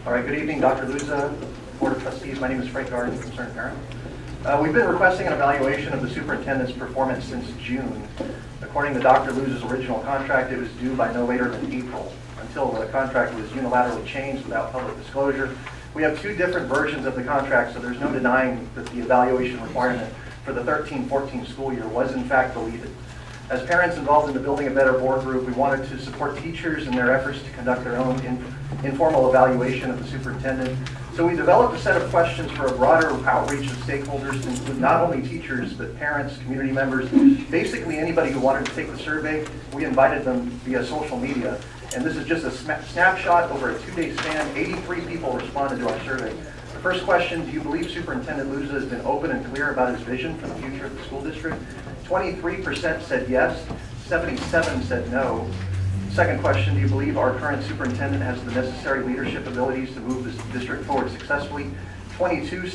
All right, good evening, Dr. Luza, Board of Trustees. My name is Frank Garden, concerned parent. We've been requesting an evaluation of the superintendent's performance since June. According to Dr. Luza's original contract, it was due by no later than April, until the contract was unilaterally changed without public disclosure. We have two different versions of the contract, so there's no denying that the evaluation requirement for the 13-14 school year was in fact deleted. As parents involved in the Building a Better Board group, we wanted to support teachers in their efforts to conduct their own informal evaluation of the superintendent. So we developed a set of questions for a broader outreach of stakeholders to include not only teachers, but parents, community members, basically anybody who wanted to take the survey. We invited them via social media. And this is just a snapshot over a 2-day span. 83 people responded to our survey. The first question, do you believe Superintendent Luza has been open and clear about his vision for the future of the school district? 23% said yes, 77% said no. Second question, do you believe our current superintendent has the necessary leadership abilities to move this district forward successfully? 22%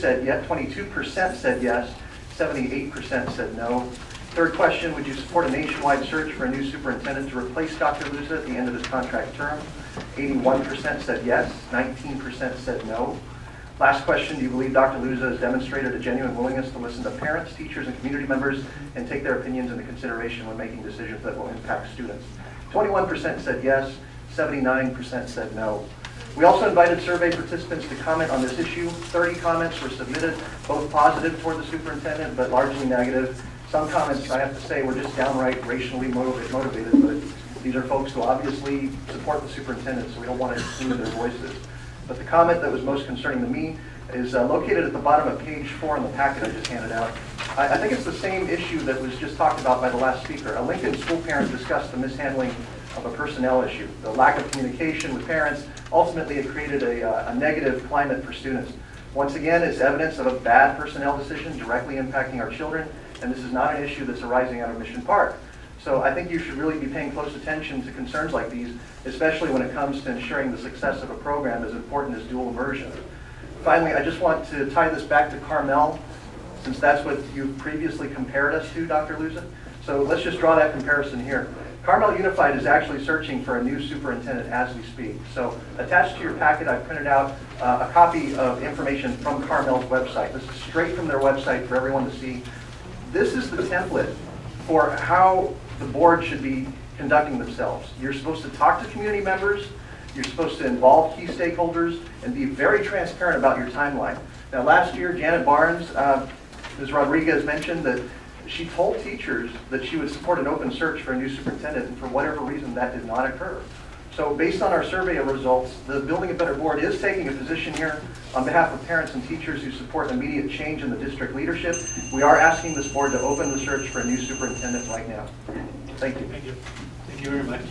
said yes, 78% said no. Third question, would you support a nationwide search for a new superintendent to replace Dr. Luza at the end of his contract term? 81% said yes, 19% said no. Last question, do you believe Dr. Luza has demonstrated a genuine willingness to listen to parents, teachers, and community members and take their opinions into consideration when making decisions that will impact students? 21% said yes, 79% said no. We also invited survey participants to comment on this issue. 30 comments were submitted, both positive toward the superintendent, but largely negative. Some comments, I have to say, were just downright racially motivated, but these are folks who obviously support the superintendent, so we don't want to exclude their voices. But the comment that was most concerning to me is located at the bottom of page 4 in the packet I just handed out. I think it's the same issue that was just talked about by the last speaker. A Lincoln school parent discussed the mishandling of a personnel issue. The lack of communication with parents, ultimately it created a negative climate for students. Once again, it's evidence of a bad personnel decision directly impacting our children, and this is not an issue that's arising out of Mission Park. So I think you should really be paying close attention to concerns like these, especially when it comes to ensuring the success of a program as important as dual immersion. Finally, I just want to tie this back to Carmel, since that's what you previously compared us to, Dr. Luza. So let's just draw that comparison here. Carmel Unified is actually searching for a new superintendent as we speak. So attached to your packet, I printed out a copy of information from Carmel's website. This is straight from their website for everyone to see. This is the template for how the board should be conducting themselves. You're supposed to talk to community members, you're supposed to involve key stakeholders, and be very transparent about your timeline. Now last year, Janet Barnes, Ms. Rodriguez mentioned that she told teachers that she would support an open search for a new superintendent, and for whatever reason that did not occur. So based on our survey results, the Building a Better Board is taking a position here on behalf of parents and teachers who support immediate change in the district leadership. We are asking this board to open the search for a new superintendent right now. Thank you. Thank you. Thank you very much.